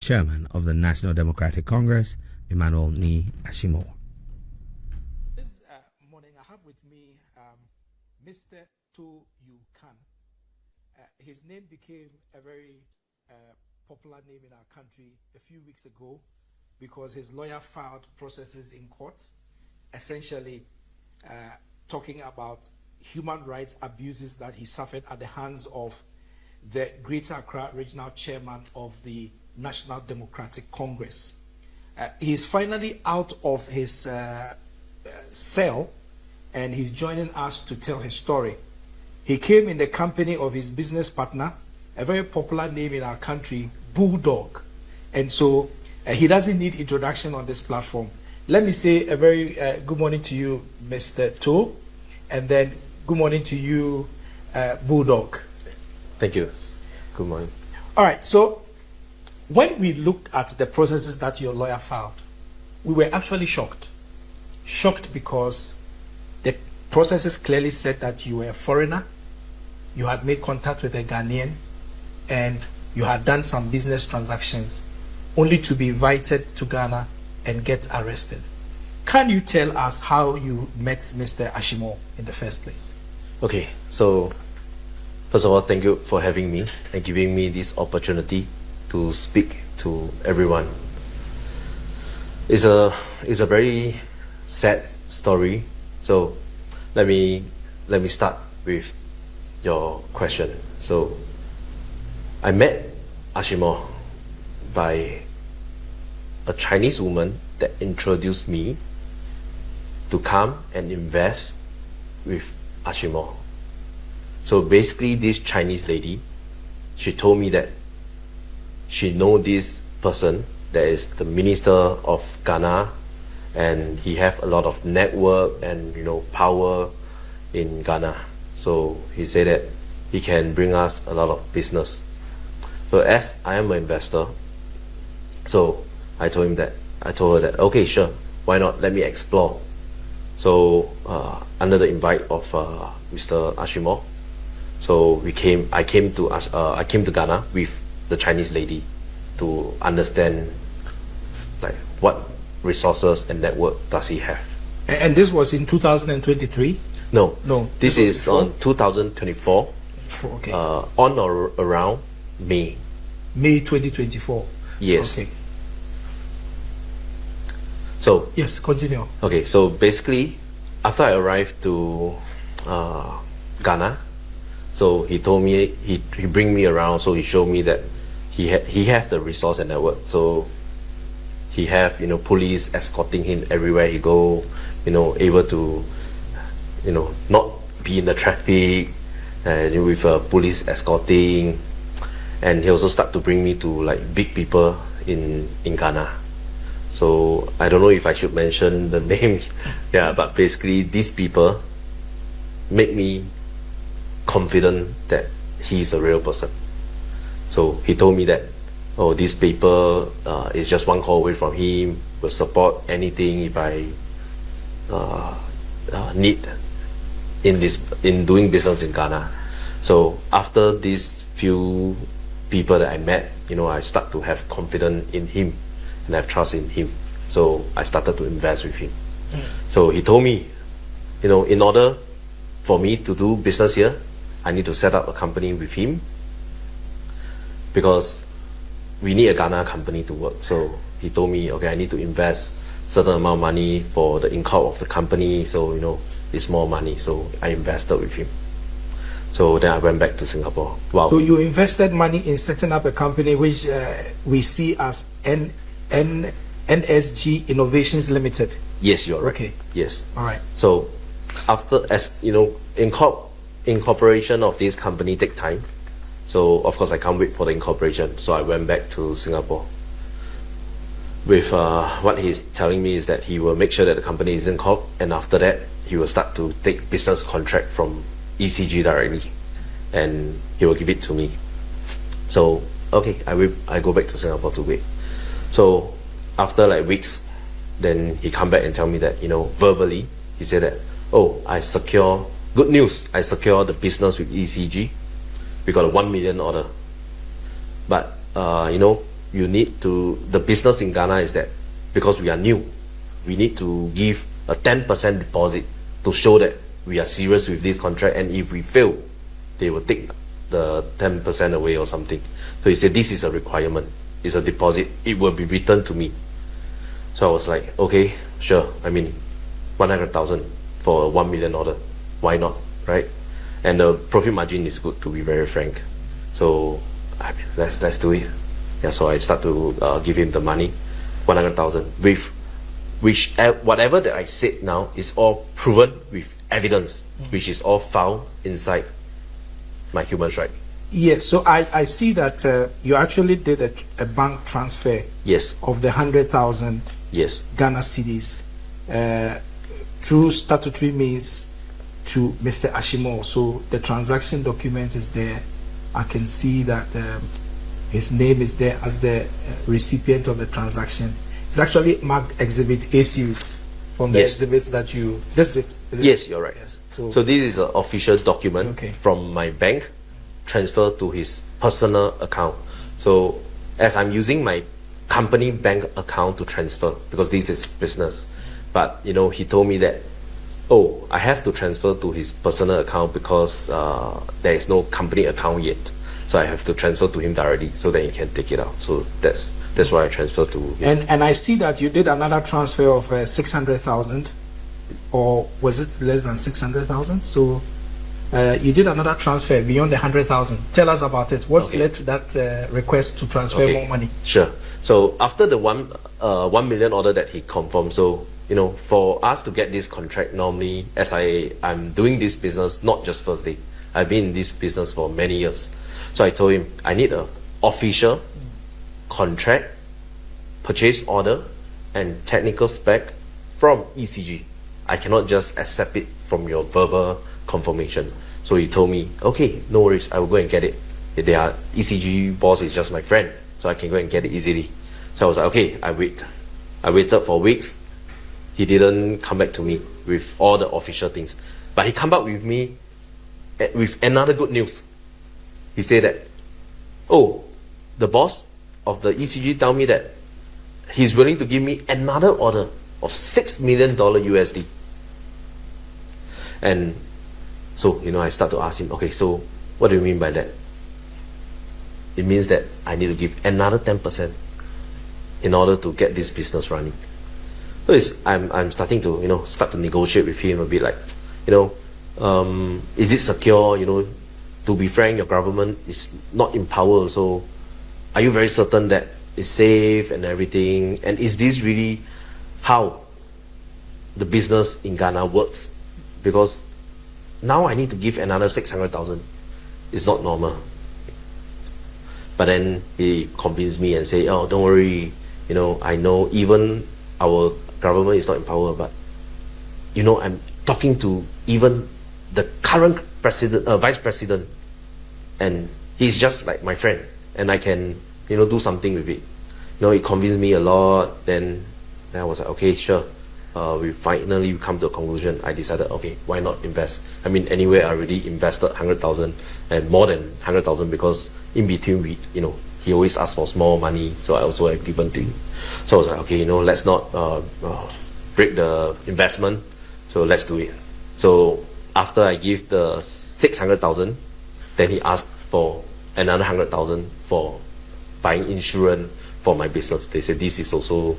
Chairman of the National Democratic Congress, Emmanuel Ni Ashie Moore. This morning I have with me Mr. Toh You Kang. His name became a very popular name in our country a few weeks ago because his lawyer filed processes in court, essentially talking about human rights abuses that he suffered at the hands of the Greater Accra Regional Chairman of the National Democratic Congress. He is finally out of his cell, and he's joining us to tell his story. He came in the company of his business partner, a very popular name in our country, Bulldog. And so he doesn't need introduction on this platform. Let me say a very good morning to you, Mr. Toh, and then good morning to you, Bulldog. Thank you. Good morning. All right, so when we looked at the processes that your lawyer filed, we were actually shocked. Shocked because the processes clearly said that you were a foreigner, you had made contact with a Ghanaian, and you had done some business transactions, only to be invited to Ghana and get arrested. Can you tell us how you met Mr. Ashie Moore in the first place? Okay, so first of all, thank you for having me and giving me this opportunity to speak to everyone. It's a very sad story. So let me start with your question. So I met Ashie Moore by a Chinese woman that introduced me to come and invest with Ashie Moore. So basically, this Chinese lady, she told me that she know this person that is the minister of Ghana, and he have a lot of network and power in Ghana. So he said that he can bring us a lot of business. So as I am an investor, so I told her that okay, sure, why not? Let me explore. So under the invite of Mr. Ashie Moore, so I came to Ghana with the Chinese lady to understand like what resources and network does he have. And this was in 2023? No, this is before? on 2024. Okay. On or around May 2024. Yes. Okay. So yes, continue. okay, so basically after I arrived to Ghana, so he told me he bring me around. So he showed me that he have the resource and network. So he have police escorting him everywhere he go. Able to not be in the traffic and with police escorting. And he also start to bring me to like big people in Ghana. So I don't know if I should mention the name. Yeah, but basically these people make me confident that he's a real person. So he told me that, oh, this paper is just one call away from him, will support anything if I need in doing business in Ghana. So after these few people that I met, I start to have confidence in him and have trust in him. So I started to invest with him. So he told me, in order for me to do business here, I need to set up a company with him because we need a Ghana company to work. So he told me, okay, I need to invest certain amount of money for the income of the company. So, it's more money. So I invested with him. So then I went back to Singapore. Wow. So you invested money in setting up a company which we see as NSG Innovations Limited. Yes, you're right. Okay. Yes. All right. So after, incorporation of this company take time. So of course I can't wait for the incorporation. So I went back to Singapore. With what he's telling me is that he will make sure that the company is in corp, and after that he will start to take business contract from ECG directly, and he will give it to me. So okay, I go back to Singapore to wait. So after like weeks, then he come back and tell me that verbally he said that, oh, good news, I secure the business with ECG. We got a 1 million order, but you need to, the business in Ghana is that because we are new, we need to give a 10% deposit to show that we are serious with this contract, and if we fail, they will take the 10% away or something. So he said, this is a requirement, it's a deposit, it will be returned to me. So I was like, okay, sure, I mean, 100,000 for a 1 million order, why not, right? And the profit margin is good, to be very frank. So I mean, let's do it. Yeah, so I start to give him the money, 100,000, with which whatever that I said now is all proven with evidence, which is all found inside my human right. Yes, so I see that you actually did a bank transfer. Yes. Of the 100,000. Yes. Ghana cedis through statutory means to Mr. Ashie Moore. So the transaction document is there. I can see that his name is there as the recipient of the transaction. It's actually marked Exhibit A series from the exhibits that you. This is it. Yes, you're right. Yes. So this is an official document from my bank, transferred to his personal account. So as I'm using my company bank account to transfer, because this is business, but you know, he told me that, oh, I have to transfer to his personal account because there is no company account yet. So I have to transfer to him directly so that he can take it out. So that's why I transferred to him. And I see that you did another transfer of 600,000, or was it less than 600,000? So you did another transfer beyond the 100,000. Tell us about it. What led to that request to transfer more money? Sure. So after the 1 million order that he confirmed, so you know, for us to get this contract, normally, as I'm doing this business not just first day, I've been in this business for many years. So I told him I need an official contract, purchase order, and technical spec from ECG. I cannot just accept it from your verbal confirmation. So he told me, okay, no worries, I will go and get it. Their ECG boss is just my friend, so I can go and get it easily. So I was like, okay, I waited for weeks. He didn't come back to me with all the official things, but he come back with me with another good news. He said that, oh, the boss of the ECG told me that he's willing to give me another order of $6 million USD. And so, you know, I start to ask him, okay, so what do you mean by that? It means that I need to give another 10% in order to get this business running. So I'm starting to, you know, start to negotiate with him a bit, like, you know, is it secure? You know, to be frank, your government is not in power, so are you very certain that it's safe and everything? And is this really how the business in Ghana works? Because now I need to give another 600,000. It's not normal. But then he convinced me and say, oh, don't worry, you know, I know even our government is not in power, but you know, I'm talking to even the current president, vice president, and he's just like my friend, and I can, you know, do something with it. You know, it convinced me a lot. Then I was like, okay, sure. We finally come to a conclusion. I decided, okay, why not invest? I mean, anyway, I already invested 100,000 and more than 100,000, because in between we, you know, he always asks for small money, so I also have given to him. So I was like, okay, you know, let's not break the investment, so let's do it. So after I give the 600,000, then he asked for another 100,000 for buying insurance for my business. They said this is also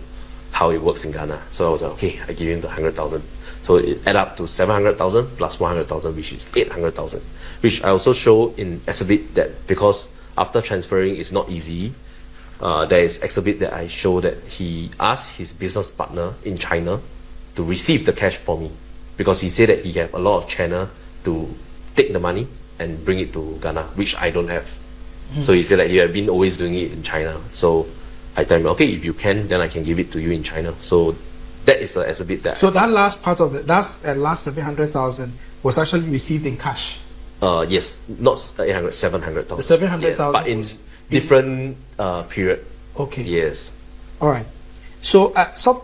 how it works in Ghana. So I was like, okay, I give him the 100,000. So it add up to 700,000 plus 100,000, which is 800,000. Which I also show in exhibit that because after transferring is not easy. There is exhibit that I show that he asked his business partner in China to receive the cash for me, because he said that he have a lot of channel to take the money and bring it to Ghana, which I don't have. So he said that he had been always doing it in China. So I told him, okay, if you can, then I can give it to you in China. So that is the exhibit that. So that last part of it, that's last 700,000 was actually received in cash. Yes, not 800, 700,000. The 700,000, yes, but in different period. Okay. Yes. All right. So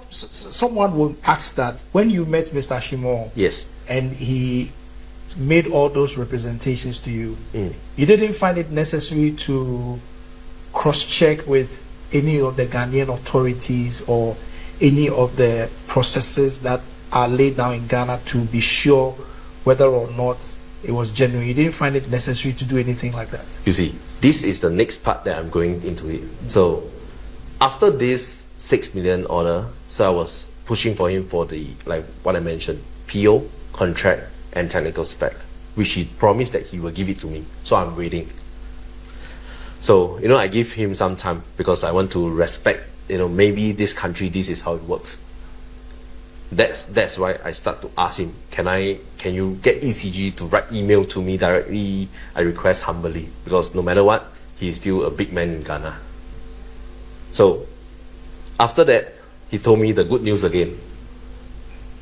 someone will ask that when you met Mr. Ashie Moore, yes, and he made all those representations to you, you didn't find it necessary to cross-check with any of the Ghanaian authorities or any of the processes that are laid down in Ghana to be sure whether or not it was genuine? You didn't find it necessary to do anything like that? You see, this is the next part that I'm going into it. So after this 6 million order, so I was pushing for him for the, like what I mentioned, PO, contract, and technical spec, which he promised that he will give it to me. So I'm waiting. So, I give him some time because I want to respect, maybe this country, this is how it works. That's why I start to ask him, can you get ECG to write email to me directly? I request humbly, because no matter what, he's still a big man in Ghana. So after that, he told me the good news again.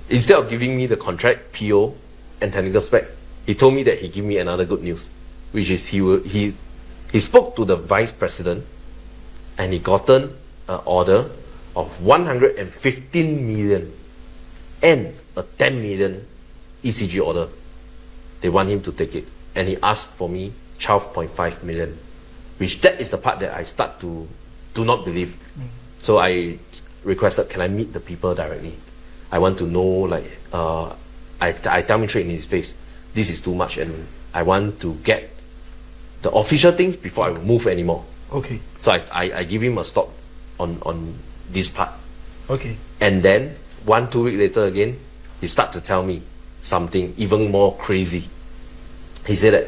Instead of giving me the contract, PO, and technical spec, he told me that he give me another good news, which is he spoke to the vice president, and he gotten an order of 115 million and a 10 million ECG order. They want him to take it, and he asked for me 12.5 million, which that is the part that I start to do not believe. So I requested, can I meet the people directly? I want to know, like, I tell him straight in his face, this is too much, and I want to get the official things before I move anymore. Okay. So I give him a stop on this part. Okay. And then 1-2 weeks later again, he start to tell me something even more crazy. He said that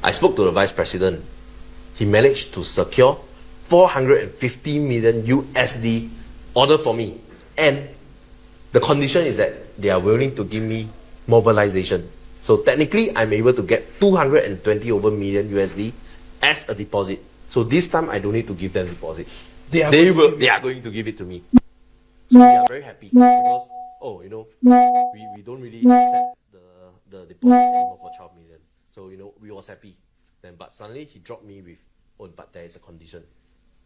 I spoke to the vice president. He managed to secure 450 million USD order for me, and the condition is that they are willing to give me mobilization. So technically, I'm able to get 220 over million USD as a deposit. So this time, I don't need to give them deposit. They are going to give it to me. So we are very happy because, we don't really accept the deposit anymore for 12 million. So, we was happy. Then, but suddenly he dropped me with, but there is a condition.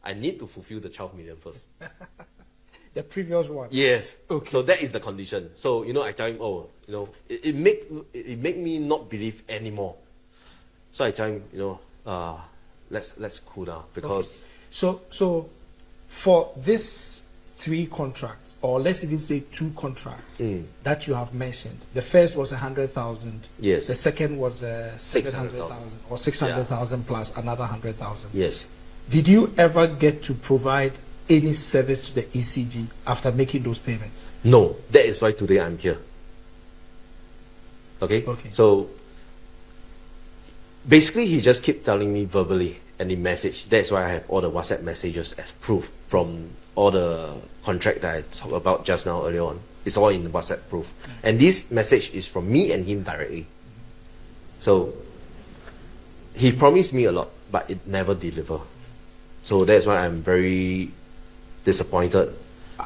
I need to fulfill the 12 million first. The previous one? Yes. Okay. So that is the condition. So, I tell him, it make me not believe anymore. So I tell him, let's cool down, because... Okay. So for this 3 contracts, or let's even say 2 contracts that you have mentioned, the first was 100,000. Yes. The second was 700,000 or 600,000 plus another 100,000. Yes. Did you ever get to provide any service to the ECG after making those payments? No. That is why today I'm here. Okay? So basically, he just kept telling me verbally and in message. That's why I have all the WhatsApp messages as proof from all the contract that I talked about just now earlier on. It's all in WhatsApp proof. And this message is from me and him directly. So he promised me a lot, but it never delivered. So that's why I'm very disappointed.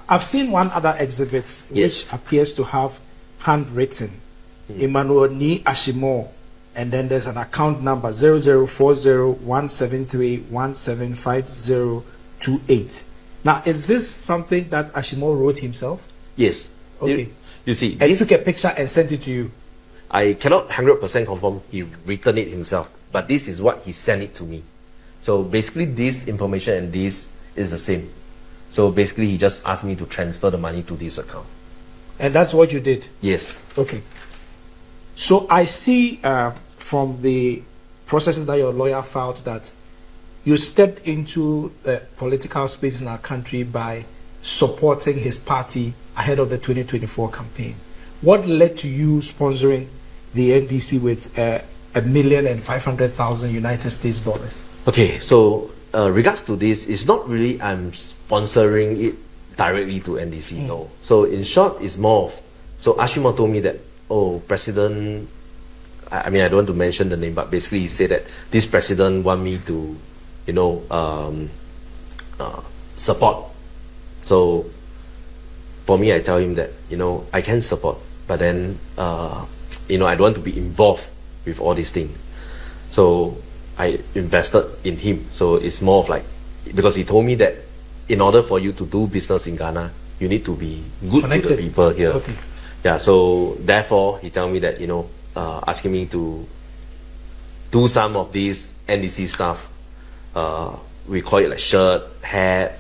I've seen one other exhibit which appears to have handwritten Emmanuel Ni Ashie Moore, and then there's an account number 0040-173-175028. Now, is this something that Ashie Moore wrote himself? Yes. Okay. You see, and he took a picture and sent it to you? I cannot 100% confirm he written it himself, but this is what he sent it to me. So basically, this information and this is the same. So basically, he just asked me to transfer the money to this account. And that's what you did? Yes. Okay. So I see from the processes that your lawyer filed that you stepped into the political space in our country by supporting his party ahead of the 2024 campaign. What led to you sponsoring the NDC with $1,500,000 United States dollars? Okay, so regards to this, it's not really I'm sponsoring it directly to NDC, no. So in short, it's more of, so Ashie Moore told me that, president, I mean, I don't want to mention the name, but basically he said that this president want me to, support. So for me, I tell him that, I can support, but then, I don't want to be involved with all these things. So I invested in him. So it's more of like, because he told me that in order for you to do business in Ghana, you need to be good to the people here. Okay. Yeah, so therefore, he told me that, asking me to do some of these NDC stuff we call it like shirt, hat,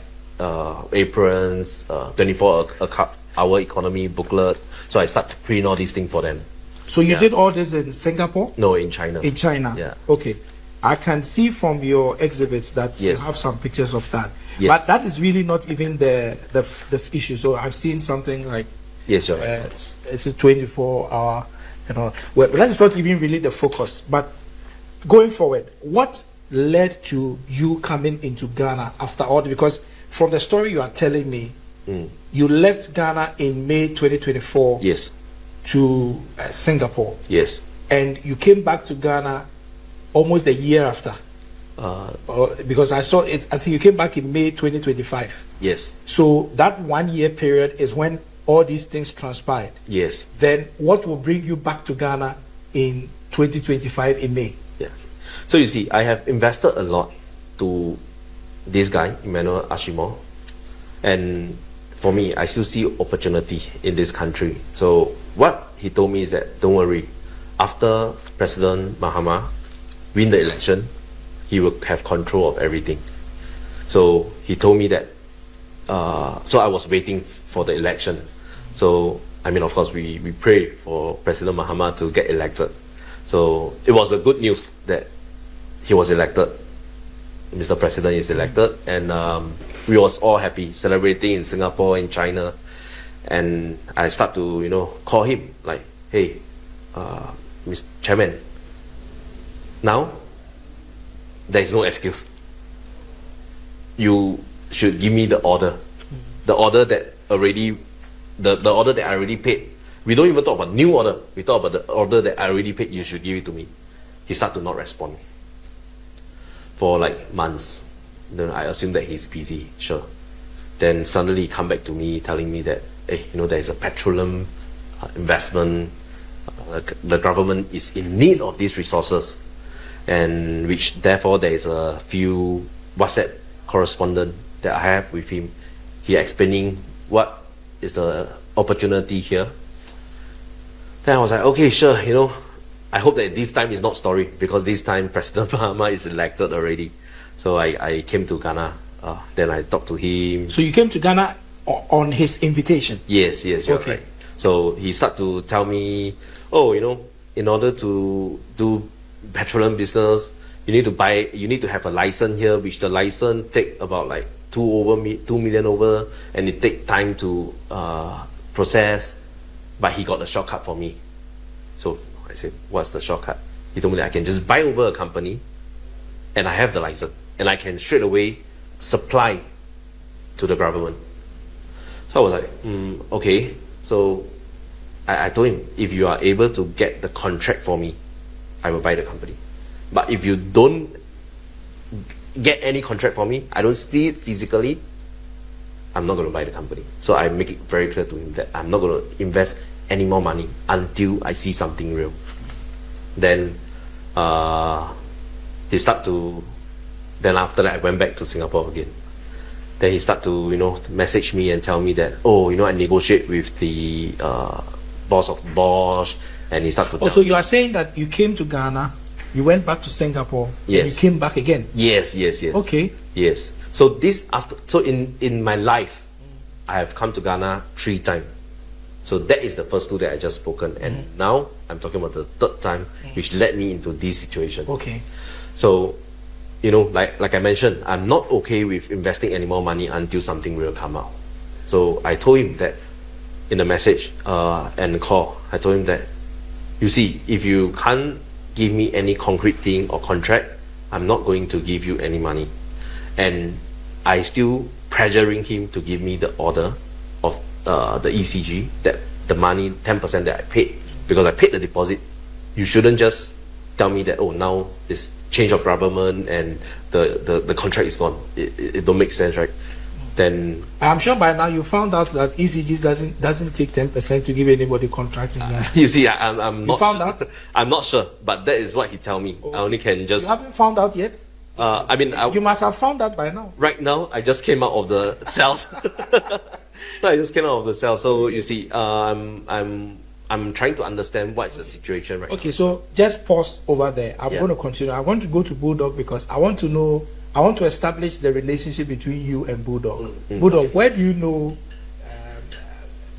aprons, 24-hour economy booklet. So I start to print all these things for them. So you did all this in Singapore? No, in China. In China? Yeah. Okay. I can see from your exhibits that you have some pictures of that. Yes. But that is really not even the issue. So I've seen something like yes, you're right. It's a 24-hour, you know. Well, that's not even really the focus. But going forward, what led to you coming into Ghana after all? Because from the story you are telling me, you left Ghana in May 2024. Yes. To Singapore. Yes. And you came back to Ghana almost a year after. Because I saw it, I think you came back in May 2025. Yes. So that 1 year period is when all these things transpired. Yes. Then what will bring you back to Ghana in 2025 in May? Yeah. So you see, I have invested a lot to this guy, Ashie Moore. And for me, I still see opportunity in this country. So what he told me is that, don't worry, after President Mahama win the election, he will have control of everything. So he told me that, so I was waiting for the election. So, I mean, of course, we pray for President Mahama to get elected. So it was a good news that he was elected. Mr. President is elected, and we was all happy, celebrating in Singapore, in China. And I start to, call him, like, hey, Mr. Chairman, now there is no excuse. You should give me the order. The order that already, the order that I already paid. We don't even talk about new order. We talk about the order that I already paid. You should give it to me. He start to not respond for like months. Then I assume that he's busy. Sure. Then suddenly he come back to me telling me that, hey, there is a petroleum investment. The government is in need of these resources, and which therefore there is a few WhatsApp correspondent that I have with him. He explaining what is the opportunity here. Then I was like, okay, sure, I hope that this time is not story, because this time President Mahama is elected already. So I came to Ghana. Then I talked to him. So you came to Ghana on his invitation? Yes, you're right. So he started to tell me, oh, in order to do petroleum business, you need to have a license here, which the license take about like 2 million over, and it take time to process. But he got a shortcut for me. So I said, what's the shortcut? He told me that I can just buy over a company, and I have the license, and I can straight away supply to the government. So I was like, okay. So I told him, if you are able to get the contract for me, I will buy the company. But if you don't get any contract for me, I don't see it physically, I'm not going to buy the company. So I make it very clear to him that I'm not going to invest any more money until I see something real. Then he started to, then after that I went back to Singapore again. Then he started to, message me and tell me that, oh, I negotiate with the boss of Bosch, and he started to tell so you are saying that you came to Ghana, you went back to Singapore, yes, and you came back again? Yes. Okay. Yes. So in my life, I have come to Ghana 3 times. So that is the first 2 that I just spoken, and now I'm talking about the 3rd time, which led me into this situation. Okay. So, like I mentioned, I'm not okay with investing any more money until something real come out. So I told him that in the message and the call, I told him that, you see, if you can't give me any concrete thing or contract, I'm not going to give you any money. And I still pressuring him to give me the order of the ECG, that the money 10% that I paid, because I paid the deposit. You shouldn't just tell me that, oh, now it's change of government and the contract is gone. It don't make sense, right? Then I'm sure by now you found out that ECG doesn't take 10% to give anybody contracts in Ghana. You see, I'm not. You found out? I'm not sure, but that is what he tell me. I only can just. You haven't found out yet? I mean, you must have found out by now. Right now, I just came out of the cells. So I just came out of the cell. So you see, I'm trying to understand what is the situation right now. Okay, so just pause over there. I'm going to continue. I want to go to Bulldog because I want to know I want to establish the relationship between you and Bulldog. Bulldog, where do you know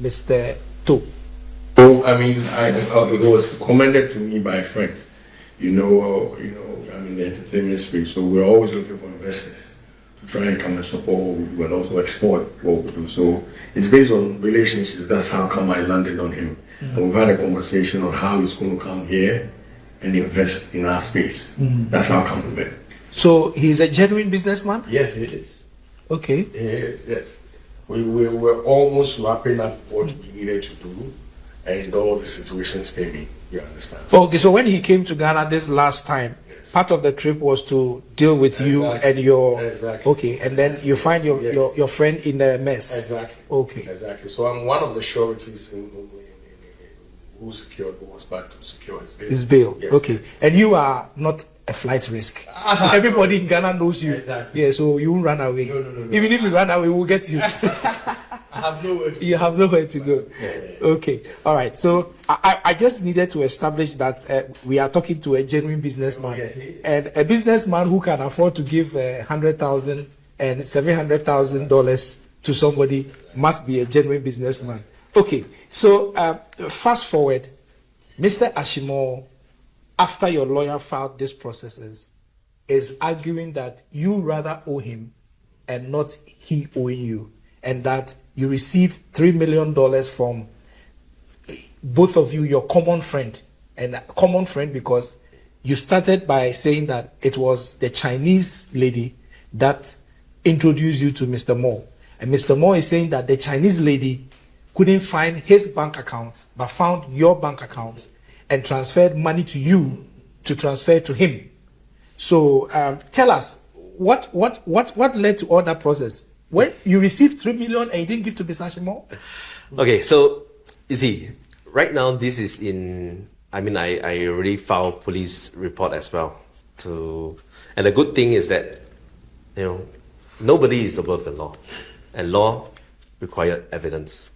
Mr. Toh? So I mean, it was recommended to me by a friend. I'm in the entertainment space, so we're always looking for investors to try and come and support what we do and also export what we do. So it's based on relationships. That's how come I landed on him. And we've had a conversation on how he's going to come here and invest in our space. That's how come we met. So he's a genuine businessman? Yes, he is. Okay. He is, yes. We were almost wrapping up what we needed to do, and all the situations came in. You understand? Okay, so when he came to Ghana this last time, yes, part of the trip was to deal with you and your... Exactly. Okay, and then you find your friend in the mess. Exactly. Okay. Exactly. So I'm one of the sureties who secured, who was back to secure his bail. His bail. Yes. Okay. And you are not a flight risk. Everybody in Ghana knows you. Exactly. Yeah, so you won't run away. No. Even if you run away, we'll get you. I have nowhere to go. You have nowhere to go. Okay. All right. So I just needed to establish that we are talking to a genuine businessman. And a businessman who can afford to give $100,000 and $700,000 to somebody must be a genuine businessman. Okay. So fast forward, Mr. Ashie Moore, after your lawyer filed these processes, is arguing that you rather owe him and not he owing you, and that you received $3 million from both of you, your common friend, and a common friend because you started by saying that it was the Chinese lady that introduced you to Mr. Moore. And Mr. Moore is saying that the Chinese lady couldn't find his bank account, but found your bank account and transferred money to you to transfer to him. So tell us, what led to all that process? When you received $3 million and you didn't give to Mr. Ashie Moore? Okay, so you see, right now this is I already filed police report as well. And the good thing is that, nobody is above the law, and law required evidence.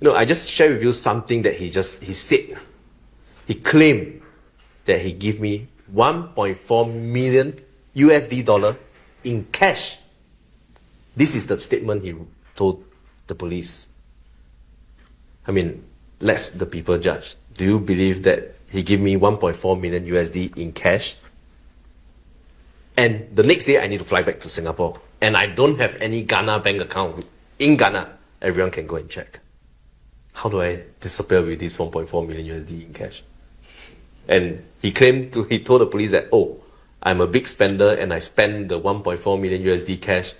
I just share with you something that he said. He claimed that he gave me $1.4 million in cash. This is the statement he told the police. Let the people judge. Do you believe that he gave me $1.4 million in cash? And the next day I need to fly back to Singapore. And I don't have any Ghana bank account. In Ghana, everyone can go and check. How do I disappear with this $1.4 million in cash? And he told the police that, I'm a big spender and I spend the $1.4 million cash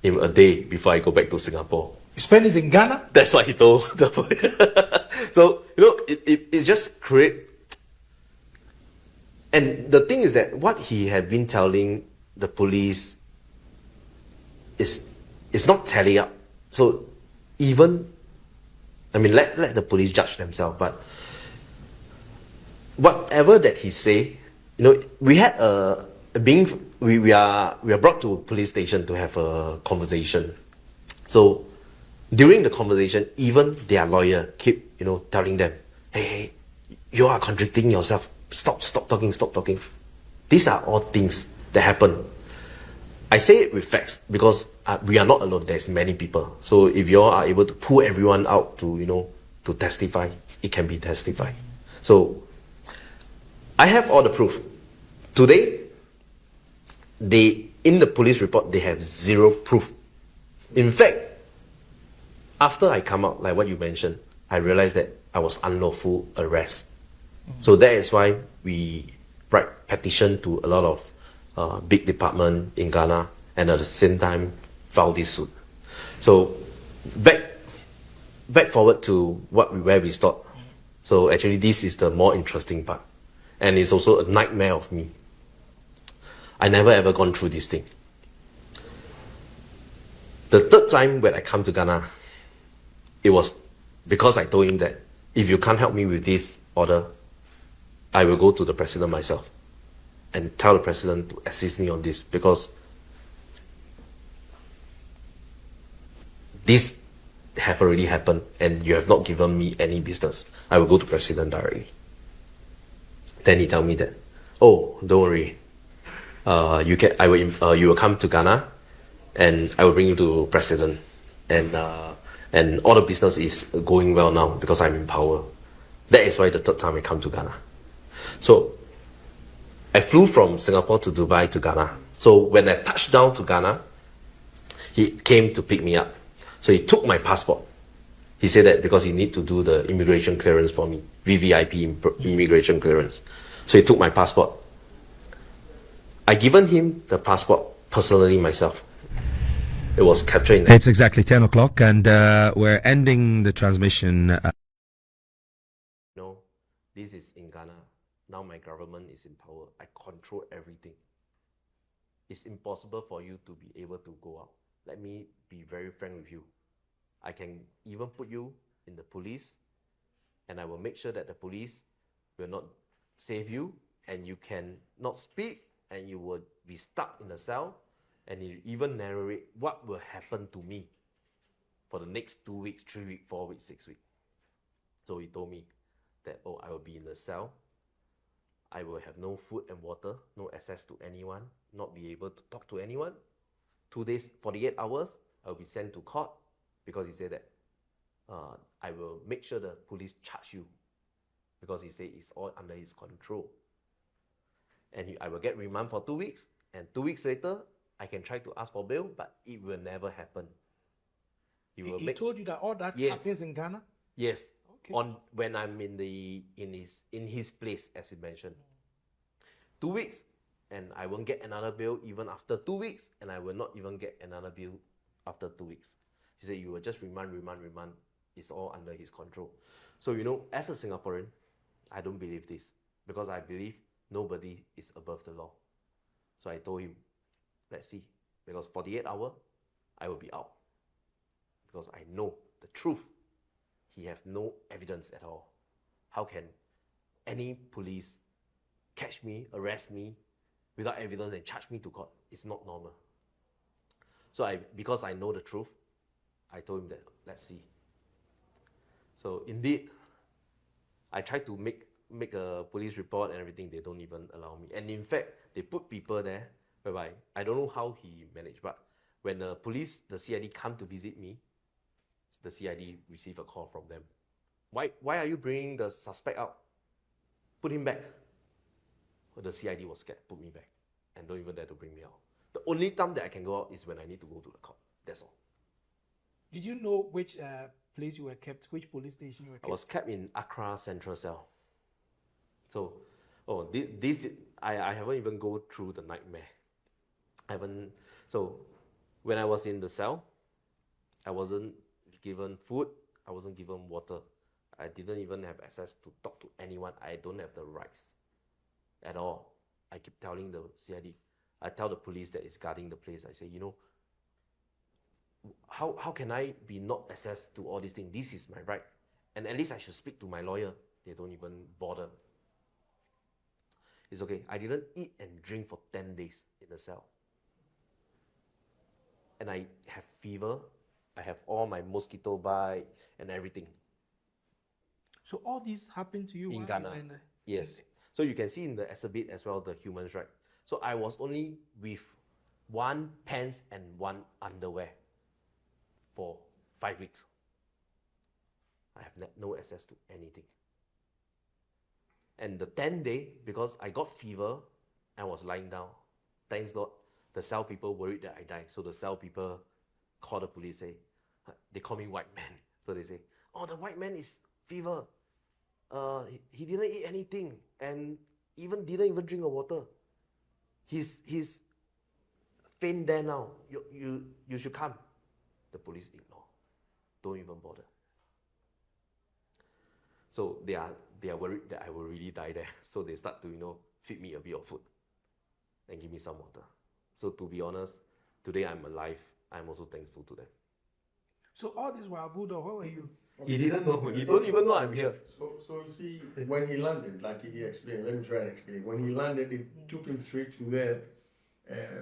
in a day before I go back to Singapore. You spend it in Ghana? That's what he told the police. So, it just create... And the thing is that what he had been telling the police is not tallying up. So, even... let the police judge themselves, but whatever that he say, we had we are brought to a police station to have a conversation. So during the conversation, even their lawyer keep telling them, hey, you are contradicting yourself. Stop talking. These are all things that happen. I say it with facts because we are not alone. There's many people. So if you all are able to pull everyone out to testify, it can be testified. So I have all the proof. Today, in the police report, they have zero proof. In fact, after I come out, like what you mentioned, I realized that I was unlawful arrest. So that is why we write petition to a lot of big department in Ghana, and at the same time filed this suit. So back forward to where we stopped. So actually this is the more interesting part, and it's also a nightmare of me. I never ever gone through this thing. The third time when I come to Ghana, it was because I told him that if you can't help me with this order, I will go to the president myself and tell the president to assist me on this, because this have already happened and you have not given me any business. I will go to president directly. Then he tell me that, don't worry, you will come to Ghana, and I will bring you to president, and all the business is going well now because I'm in power. That is why the third time I come to Ghana. So I flew from Singapore to Dubai to Ghana. So when I touched down to Ghana, he came to pick me up. So he took my passport. He said that because he need to do the immigration clearance for me, VVIP immigration clearance. So he took my passport. I given him the passport personally myself. It was captured in... It's exactly 10 o'clock and we're ending the transmission. No, this is in Ghana. Now my government is in power. I control everything. It's impossible for you to be able to go out. Let me be very frank with you. I can even put you in the police, and I will make sure that the police will not save you, and you can not speak, and you will be stuck in a cell, and you even narrate what will happen to me for the next 2 weeks, 3 weeks, 4 weeks, 6 weeks. So he told me that, oh, I will be in the cell. I will have no food and water, no access to anyone, not be able to talk to anyone. 2 days, 48 hours, I will be sent to court because he said that I will make sure the police charge you because he said it's all under his control. And I will get remand for 2 weeks, and 2 weeks later, I can try to ask for bail, but it will never happen. He told you that all that happens in Ghana? Yes. Okay. When I'm in his place, as he mentioned. 2 weeks, and I won't get another bill even after 2 weeks, and I will not even get another bill after 2 weeks. He said you will just remand. It's all under his control. So as a Singaporean, I don't believe this because I believe nobody is above the law. So I told him, let's see, because 48 hours, I will be out because I know the truth. He have no evidence at all. How can any police catch me, arrest me without evidence and charge me to court? It's not normal. So because I know the truth, I told him that, let's see. So indeed, I tried to make a police report and everything. They don't even allow me. And in fact, they put people there whereby I don't know how he managed, but when the police, the CID come to visit me, the CID received a call from them. Why are you bringing the suspect out? Put him back. Well, the CID was scared, put me back, and don't even dare to bring me out. The only time that I can go out is when I need to go to the court. That's all. Did you know which place you were kept, which police station you were kept? I was kept in Accra Central Cell. So, I haven't even go through the nightmare. So, when I was in the cell, I wasn't given food, I wasn't given water. I didn't even have access to talk to anyone. I don't have the rights at all. I keep telling the CID, I tell the police that is guarding the place, I say, how can I be not access to all these things? This is my right. And at least I should speak to my lawyer. They don't even bother. It's okay. I didn't eat and drink for 10 days in the cell. And I have fever. I have all my mosquito bite and everything. So all this happened to you in Ghana? Yes. So you can see in the exhibit as well, the humans, right? So I was only with one pants and one underwear for 5 weeks. I have no access to anything. And the 10th day, because I got fever and was lying down, thanks God, the cell people worried that I died. So the cell people call the police, they call me white man. So they say, oh, the white man is fever. He didn't eat anything and didn't even drink the water. He's faint there now. You should come. The police ignore. Don't even bother. So they are worried that I will really die there. So they start to feed me a bit of food and give me some water. So to be honest, today I'm alive. I'm also thankful to them. So all this while, Buddha, where were you? He didn't know. He don't even know I'm here. So you see, when he landed, like he explained, let me try and explain. When he landed, they took him straight to their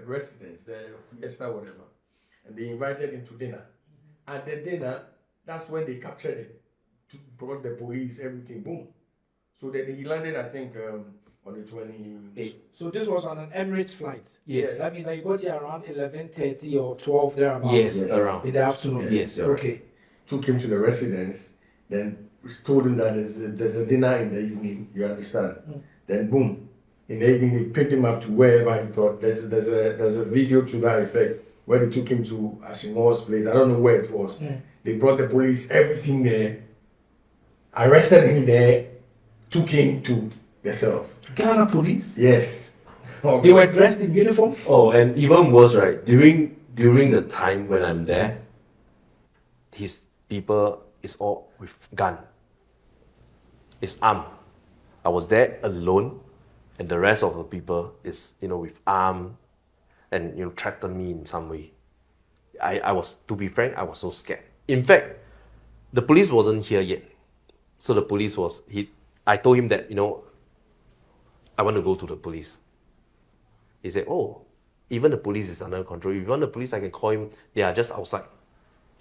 residence, their fiesta, whatever, and they invited him to dinner. At the dinner, that's when they captured him, brought the police, everything, boom. So that he landed, I think, on the 20. So this was on an Emirates flight. Yes. I mean, you got here around 11:30 or 12 thereabouts. Yes, around. In the afternoon. Yes, you're right. Okay. Took him to the residence, then told him that there's a dinner in the evening, you understand? Then boom, in the evening they picked him up to wherever he thought. There's a video to that effect where they took him to Ashie Moore's place. I don't know where it was. They brought the police, everything there, arrested him there, took him to the cells. Ghana police? Yes. They were dressed in uniform? Oh, and even worse, right? During the time when I'm there, his people is all with gun. It's armed. I was there alone, and the rest of the people is, with arm, and threatened me in some way. I was, to be frank, I was so scared. In fact, the police wasn't here yet. So the police was, I told him that, I want to go to the police. He said, oh, even the police is under control. If you want the police, I can call him. They are just outside.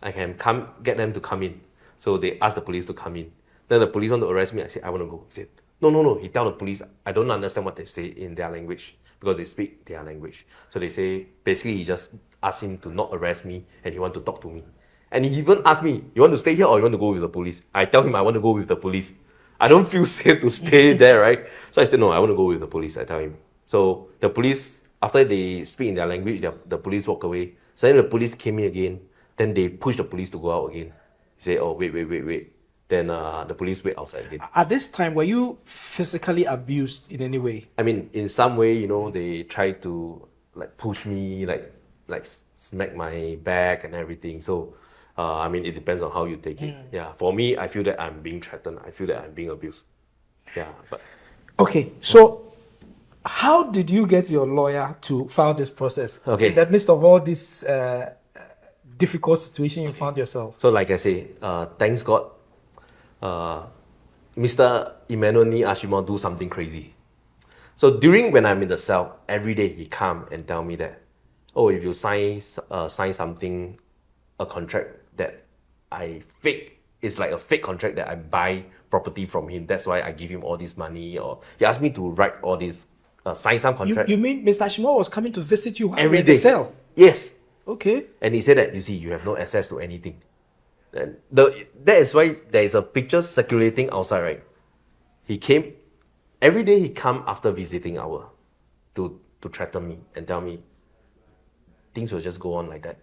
I can get them to come in. So they asked the police to come in. Then the police want to arrest me. I said, I want to go. He said, no. He tell the police, I don't understand what they say in their language because they speak their language. So they say, basically he just asked him to not arrest me and he want to talk to me. And he even asked me, you want to stay here or you want to go with the police? I tell him I want to go with the police. I don't feel safe to stay there, right? So I said, no, I want to go with the police, I tell him. So the police, after they speak in their language, the police walk away. So then the police came in again. Then they pushed the police to go out again. He said, oh, wait. Then the police wait outside again. At this time, were you physically abused in any way? I mean, in some way, they tried to push me, like smack my back and everything. So, I mean, it depends on how you take it. Yeah, for me, I feel that I'm being threatened. I feel that I'm being abused. Yeah, but... Okay, so how did you get your lawyer to file this process? Okay. In the midst of all this difficult situation you found yourself? So like I say, thanks God, Mr. Emmanuel Ni Ashie Moore do something crazy. So when I'm in the cell, every day he come and tell me that, oh, if you sign something, a contract that I fake, it's like a fake contract that I buy property from him. That's why I give him all this money. Or he asked me to write all this, sign some contract. You mean Mr. Ashie Moore was coming to visit you every at day? The cell? Yes. Okay. And he said that, you see, you have no access to anything. And that is why there is a picture circulating outside, right? He came, every day he come after visiting hour to threaten me and tell me, things will just go on like that.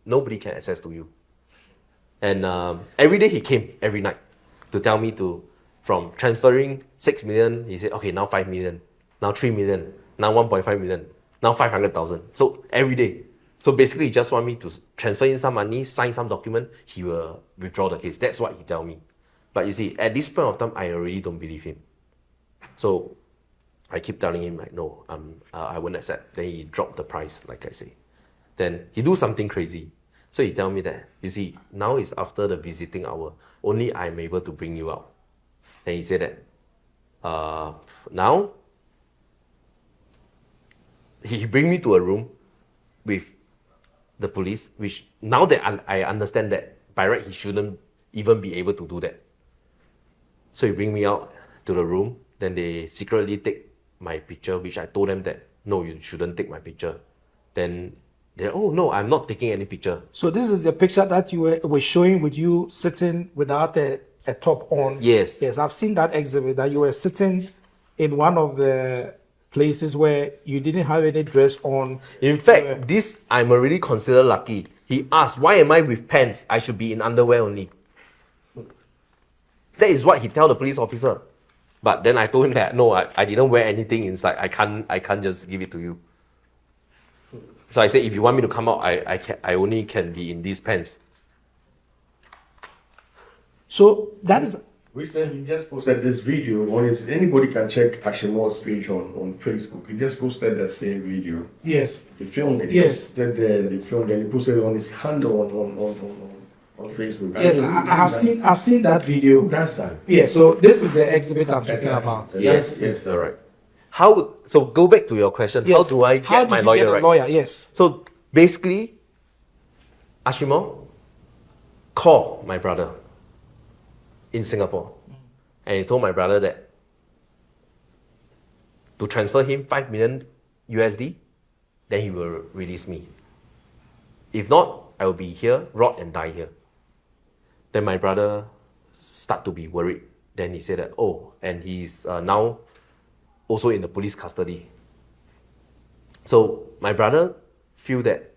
Nobody can access to you. And every day he came, every night, to tell me from transferring 6 million, he said, okay, now 5 million, now 3 million, now 1.5 million, now 500,000. So every day. So basically, he just want me to transfer in some money, sign some document, he will withdraw the case. That's what he tell me. But you see, at this point of time, I already don't believe him. So I keep telling him, no, I won't accept. Then he dropped the price, like I say. Then he do something crazy. So he tell me that, you see, now is after the visiting hour. Only I'm able to bring you out. Then he said that, now, he bring me to a room with the police, which now that I understand that by right he shouldn't even be able to do that. So he bring me out to the room, then they secretly take my picture, which I told them that, no, you shouldn't take my picture. Then they, oh no, I'm not taking any picture. So this is the picture that you were showing with you sitting without a top on. Yes. Yes, I've seen that exhibit that you were sitting in one of the places where you didn't have any dress on. In fact, this I'm already considered lucky. He asked, why am I with pants? I should be in underwear only. That is what he tell the police officer. But then I told him that, no, I didn't wear anything inside. I can't just give it to you. So I said, if you want me to come out, I only can be in these pants. So that is... Recently, he just posted this video on his. Anybody can check Ashie Moore's page on Facebook. He just posted that same video. Yes. He filmed it. Yes. He filmed it and he posted it on his handle on Facebook. Yes, I've seen that video. That's time. Yes, so this is the exhibit I'm talking about. Yes, all right. So go back to your question. Yes. How do I get my lawyer right? Lawyer, yes. So basically, Ashie Moore called my brother in Singapore. And he told my brother that to transfer him 5 million USD, then he will release me. If not, I will be here, rot and die here. Then my brother start to be worried. Then he said that, oh, and he's now also in the police custody. So my brother feel that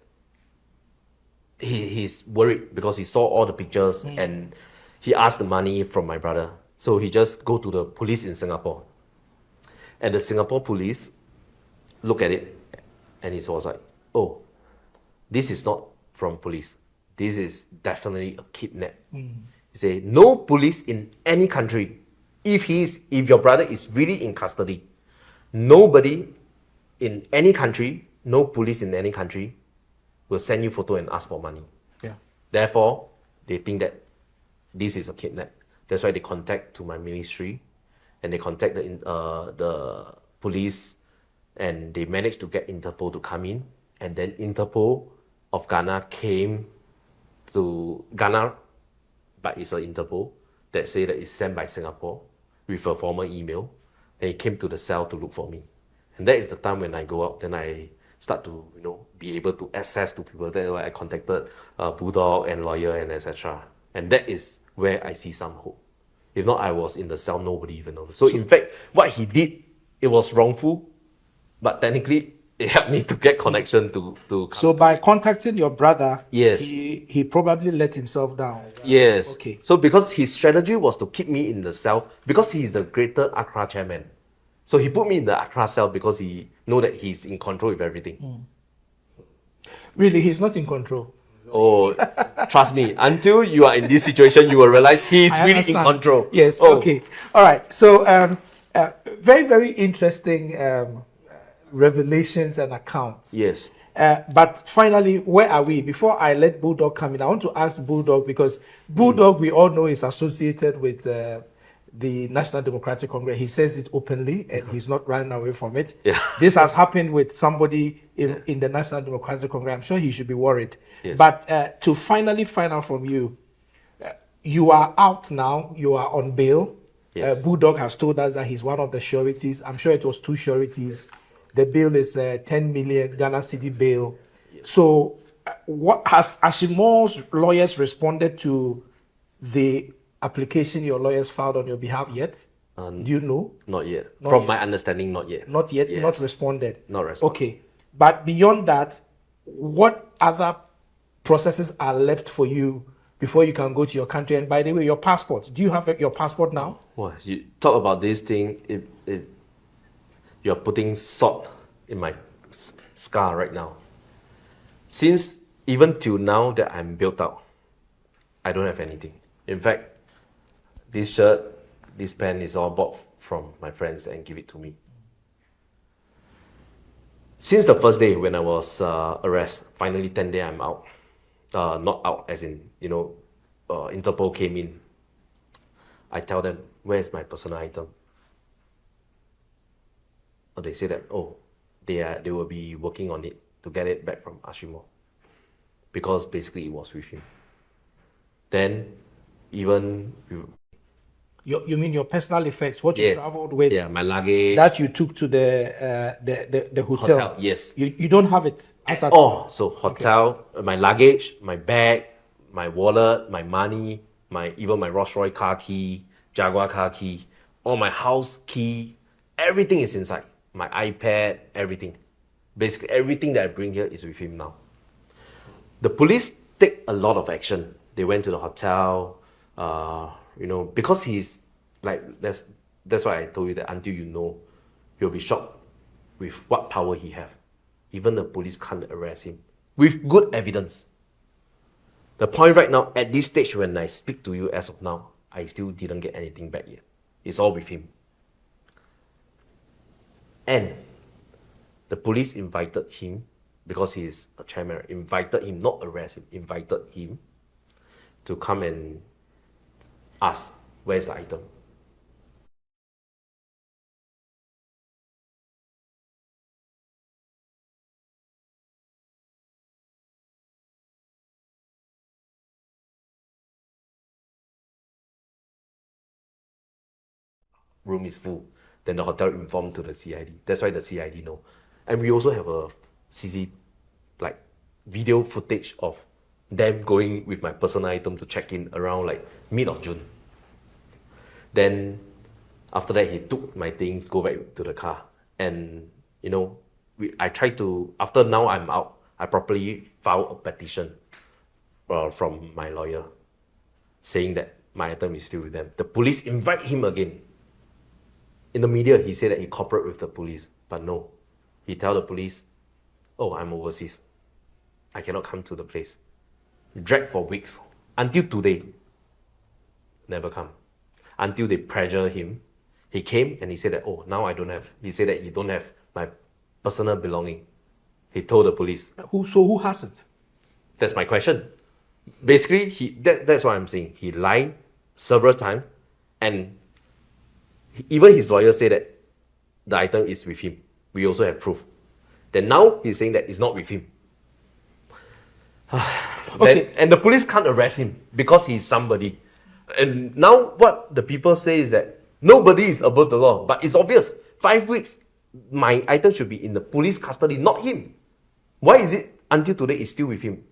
he's worried because he saw all the pictures and he asked the money from my brother. So he just go to the police in Singapore. And the Singapore police look at it and he was like, oh, this is not from police. This is definitely a kidnap. He say, no police in any country. If your brother is really in custody, nobody in any country, no police in any country will send you photo and ask for money. Yeah. Therefore, they think that this is a kidnap. That's why they contact to my ministry, and they contact the police, and they managed to get Interpol to come in, and then Interpol of Ghana came to Ghana, but it's an Interpol that say that it's sent by Singapore with a formal email, and he came to the cell to look for me. And that is the time when I go out, then I start to be able to access to people. That's why I contacted Bulldog and lawyer and etc. And that is where I see some hope. If not, I was in the cell, nobody even knows. So in fact, what he did, it was wrongful, but technically it helped me to get connection to So by contacting your brother, yes, he probably let himself down. Yes. Okay. So because his strategy was to keep me in the cell, because he is the Greater Accra chairman. So he put me in the Accra cell because he know that he's in control with everything. Really, he's not in control. Oh, trust me, until you are in this situation, you will realize he's I really understand. in control. Yes, Oh. okay. All right. So very, very interesting revelations and accounts. Yes. But finally, where are we? Before I let Bulldog come in, I want to ask Bulldog, because Bulldog, we all know, is associated with the National Democratic Congress. He says it openly, and he's not running away from it. Yeah. This has happened with somebody in the National Democratic Congress. I'm sure he should be worried. Yes. But to finally find out from you, you are out now. You are on bail. Yes. Bulldog has told us that he's one of the sureties. I'm sure it was 2 sureties. The bail is 10 million Ghana city bail. Yes. So, what has Ashie Moore's lawyers responded to the application your lawyers filed on your behalf yet? Do you know? Not yet. Not From yet. my understanding, not yet. Not yet. Yes. Not responded. Not responded. Okay, but beyond that, what other processes are left for you before you can go to your country? And by the way, your passport. Do you have your passport now? Well, you talk about this thing, if you're putting salt in my scar right now. Since even till now that I'm built out, I don't have anything. In fact, this shirt, this pen is all bought from my friends and give it to me. Since the first day when I was arrested, finally 10 days I'm out. Not out as in, Interpol came in. I tell them, where's my personal item? Or they say that, they will be working on it to get it back from Ashie Moore. Because basically it was with him. Then, even... You mean your personal effects, what you Yes. traveled with? Yeah, my luggage. That you took to the hotel. Hotel, yes. You don't have it. So hotel, my luggage, my bag, my wallet, my money, even my Rolls Royce car key, Jaguar car key, all my house key, everything is inside. My iPad, everything. Basically, everything that I bring here is with him now. The police take a lot of action. They went to the hotel, because he's like, that's why I told you that until you know, you'll be shocked with what power he have. Even the police can't arrest him with good evidence. The point right now, at this stage when I speak to you as of now, I still didn't get anything back yet. It's all with him. And the police invited him, because he is a chairman, invited him, not arrest him, invited him to come and ask, where's the item? Room is full. Then the hotel informed to the CID. That's why the CID know. And we also have a like video footage of them going with my personal item to check in around like mid of June. Then after that, he took my things, go back to the car. And, you know, I tried to, after now I'm out, I properly filed a petition from my lawyer saying that my item is still with them. The police invite him again. In the media, he said that he cooperated with the police, but no. He tell the police, oh, I'm overseas. I cannot come to the place. Dragged for weeks. Until today, never come. Until they pressure him. He came and he said that, oh, now I don't have. He said that he don't have my personal belonging. He told the police. Who has it? That's my question. Basically, that's what I'm saying. He lied several times, and even his lawyer said that the item is with him. We also have proof. Then now he's saying that it's not with him. Okay. And the police can't arrest him because he's somebody. And now what the people say is that nobody is above the law. But it's obvious. 5 weeks, my item should be in the police custody, not him. Why is it until today it's still with him?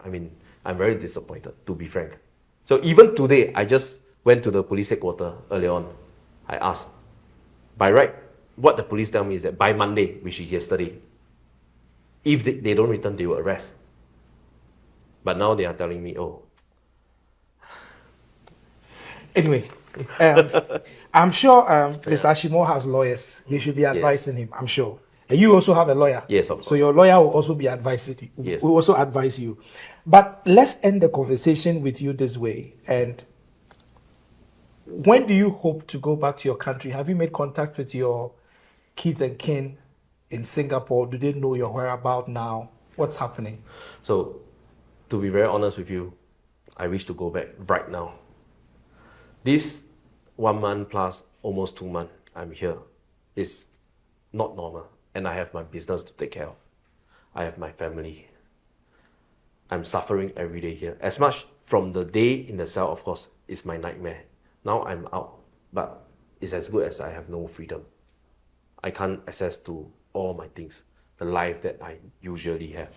I mean, I'm very disappointed, to be frank. So even today, I just went to the police headquarters earlier on. I asked, by right, what the police tell me is that by Monday, which is yesterday, if they don't return, they will arrest. But now they are telling me, oh. Anyway, I'm sure Mr. Ashie Moore has lawyers. They should be advising him, I'm sure. And you also have a lawyer. Yes, of course. So your lawyer will also be advising you. Yes. Will also advise you. But let's end the conversation with you this way. And when do you hope to go back to your country? Have you made contact with your kith and kin in Singapore? Do they know your whereabouts now? What's happening? So, to be very honest with you, I wish to go back right now. This 1 month plus almost 2 months I'm here is not normal. And I have my business to take care of. I have my family. I'm suffering every day here. As much from the day in the cell, of course, is my nightmare. Now I'm out, but it's as good as I have no freedom. I can't access to all my things, the life that I usually have.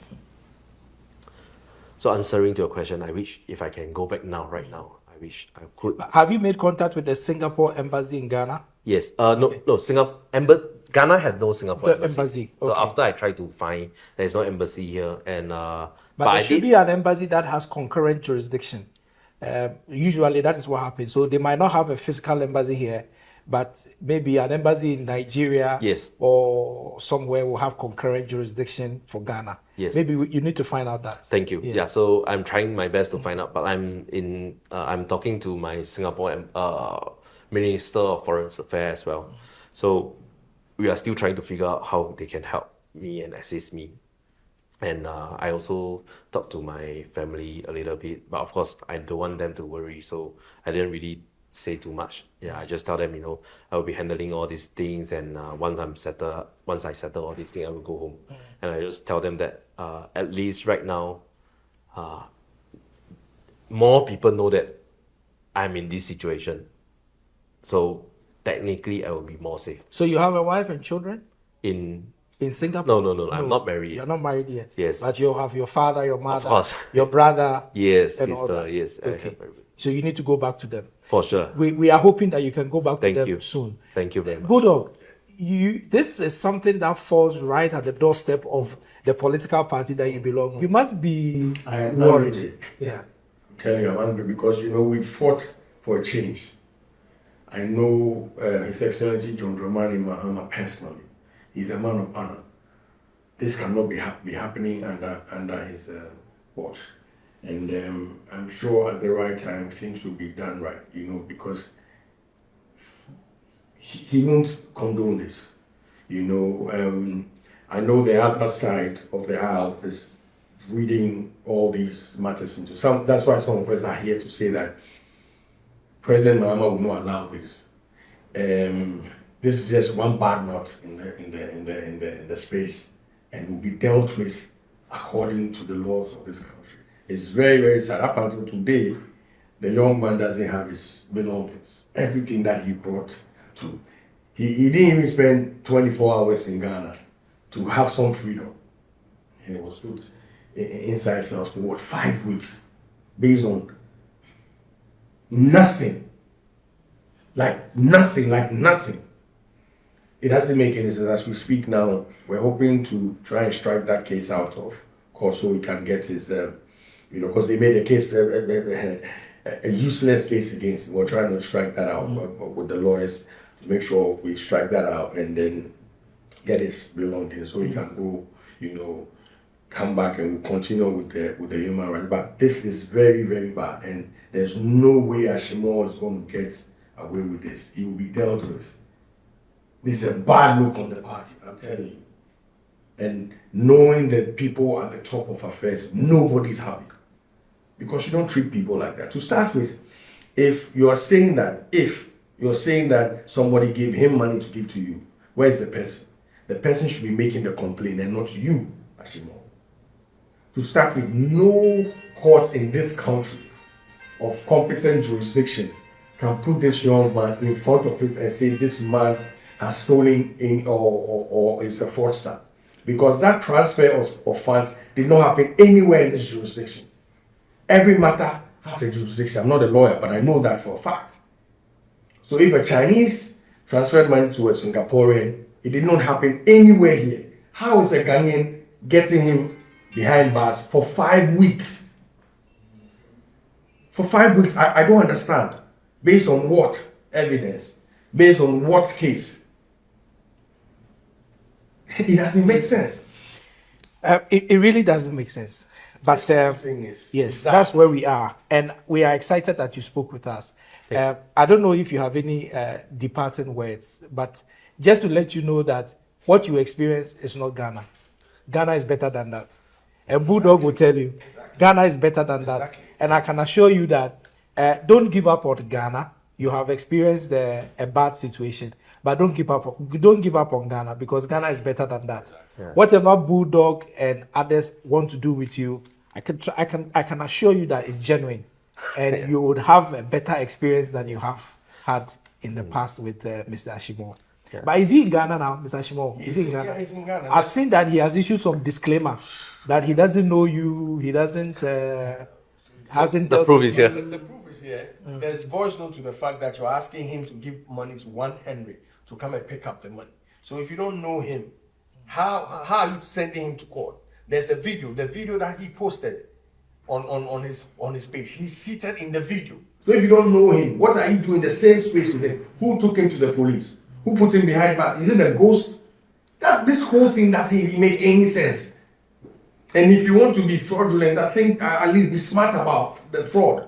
So answering to your question, I wish if I can go back now, right now, I wish I could. Have you made contact with the Singapore embassy in Ghana? Yes. No, Singapore Ghana have no Singapore embassy. So okay. after I tried to find, there's no embassy here, and but there should be an embassy that has concurrent jurisdiction. Usually that is what happens. So they might not have a physical embassy here, but maybe an embassy in Nigeria, yes, or somewhere will have concurrent jurisdiction for Ghana. Yes. Maybe you need to find out that. Thank you. Yeah. So I'm trying my best to find out, but I'm talking to my Singapore Minister of Foreign Affairs as well. So we are still trying to figure out how they can help me and assist me. And I also talked to my family a little bit, but of course I don't want them to worry, so I didn't really say too much. Yeah, I just tell them, you know, I will be handling all these things, and once I settle all these things, I will go home. And I just tell them that at least right now, more people know that I'm in this situation. So technically, I will be more safe. So you have a wife and children? In Singapore? No. I'm not married. You're not married yet? Yes. But you have your father, your mother, of course, your brother, yes, and sister, all that. yes. Okay. So you need to go back to them. For sure. We are hoping that you can go back to Thank them you. soon. Thank you very much. Bulldog, this is something that falls right at the doorstep of the political party that you belong. You must be worried. Yeah. I'm telling you, I'm angry because, you know, we fought for a change. I know His Excellency John Dramani Mahama personally. He's a man of honor. This cannot be happening under his watch. And I'm sure at the right time things will be done right, you know, because he won't condone this. You know, I know the other side of the aisle is reading all these matters into some. That's why some of us are here to say that President Mahama will not allow this. This is just one bad knot in the space, and will be dealt with according to the laws of this country. It's very, very sad. Up until today, the young man doesn't have his belongings. Everything that he brought to, He didn't even spend 24 hours in Ghana to have some freedom. And it was put inside cells for what, 5 weeks, based on nothing. Like nothing. It doesn't make any sense. As we speak now, we're hoping to try and strike that case out of court so he can get his, because they made a case, a useless case against him. We're trying to strike that out with the lawyers to make sure we strike that out and then get his belongings so he can go, come back and continue with the human rights. But this is very, very bad, and there's no way Ashie Moore is going to get away with this. He will be dealt with. This is a bad look on the party, I'm telling you. And knowing that people at the top of affairs, nobody's happy. Because you don't treat people like that. To start with, if you're saying that somebody gave him money to give to you, where is the person? The person should be making the complaint and not you, Ashie Moore. To start with, no court in this country of competent jurisdiction can put this young man in front of it and say this man has stolen in or is a fraudster. Because that transfer of funds did not happen anywhere in this jurisdiction. Every matter has a jurisdiction. I'm not a lawyer, but I know that for a fact. So if a Chinese transferred money to a Singaporean, it did not happen anywhere here. How is a Ghanaian getting him behind bars for 5 weeks? For 5 weeks, I don't understand. Based on what evidence? Based on what case? It doesn't make sense. It really doesn't make sense. But yes, that's where we are. And we are excited that you spoke with us. I don't know if you have any departing words, but just to let you know that what you experience is not Ghana. Ghana is better than that. And Bulldog will tell you, Ghana is better than that. And I can assure you that don't give up on Ghana. You have experienced a bad situation. But don't give up on Ghana, because Ghana is better than that. Yeah. Whatever Bulldog and others want to do with you, I can assure you that it's genuine, and you would have a better experience than you have had in the past with Mr. Ashie Moore. Yeah. But is he in Ghana now, Mr. Ashie Moore? Is he in Ghana? Yeah, he's in Ghana. I've seen that he has issued some disclaimer that he doesn't know you. He doesn't. Hasn't. The proof is here. The proof is here. There's voice note to the fact that you're asking him to give money to one Henry to come and pick up the money. So if you don't know him, how are you sending him to court? There's a video, the video that he posted on his page. He's seated in the video. So if you don't know him, what are you doing in the same space with him? Who took him to the police? Who put him behind bars? Is it a ghost? This whole thing doesn't even make any sense. And if you want to be fraudulent, I think at least be smart about the fraud,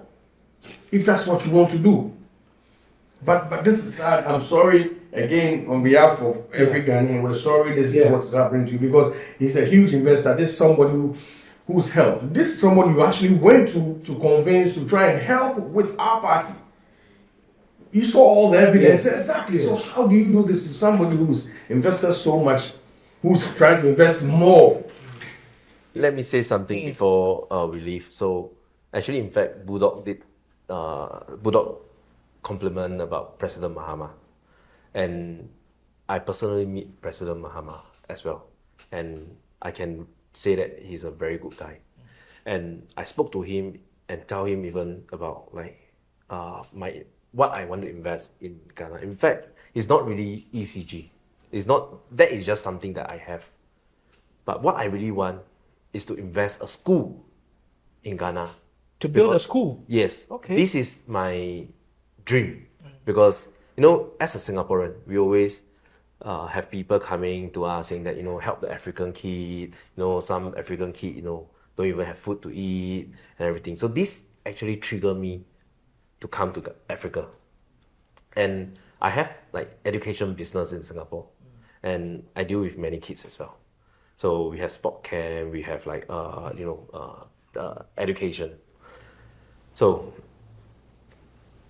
if that's what you want to do. But this is sad. I'm sorry again on behalf of every Ghanaian. We're sorry this is what's happening to you, because he's a huge investor. This is somebody who's helped. This is somebody who actually went to convince to try and help with our party. You saw all the evidence. Exactly. So how do you do this to somebody who's invested so much, who's trying to invest more? Let me say something before we leave. So actually, in fact, Bulldog compliment about President Mahama, and I personally meet President Mahama as well, and I can say that he's a very good guy. And I spoke to him and tell him even about what I want to invest in Ghana. In fact, it's not really ECG. That is just something that I have. But what I really want is to invest a school in Ghana. To build a school? Yes. Okay. This is my dream, because as a Singaporean, we always have people coming to us saying that help the African kid. Some African kid don't even have food to eat and everything. So this actually triggered me to come to Africa, and I have education business in Singapore, and I deal with many kids as well. So we have sport camp, we have education. So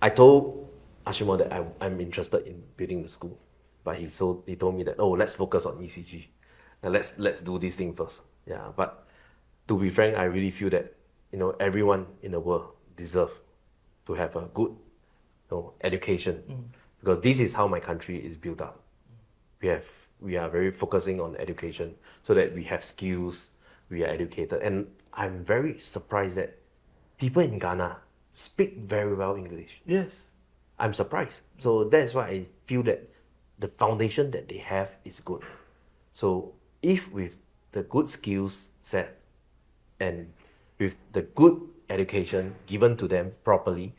I told Ashie Moore that I'm interested in building the school, but he told me that let's focus on ECG, and let's do this thing first. Yeah, but to be frank, I really feel that everyone in the world deserves to have a good education, because this is how my country is built up. we are very focusing on education so that we have skills, we are educated. And I'm very surprised that people in Ghana speak very well English. Yes. I'm surprised. So that's why I feel that the foundation that they have is good. So if with the good skills set and with the good education given to them properly,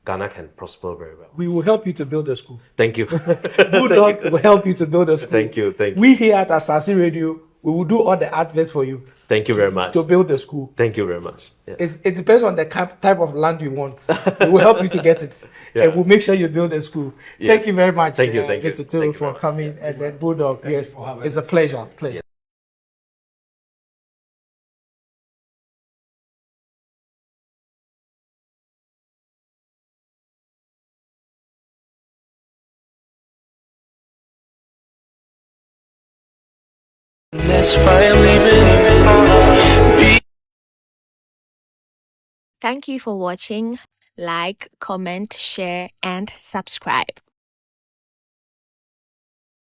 Ghana can prosper very well. We will help you to build a school. Thank you. Bulldog will help you to build a school. Thank you. We here at Asaase Radio, we will do all the adverts for you. Thank you very much. To build the school. Thank you very much. Yeah. It depends on the type of land you want. We will help you to get it. Yeah. And we'll make sure you build a school. Yes. Thank you very much, Thank you, Mr. Toh, Thank you for very much. coming. And then Bulldog, yes, it's a pleasure. Yeah. That's why I'm leaving. Thank you for watching. Like, comment, share, and subscribe.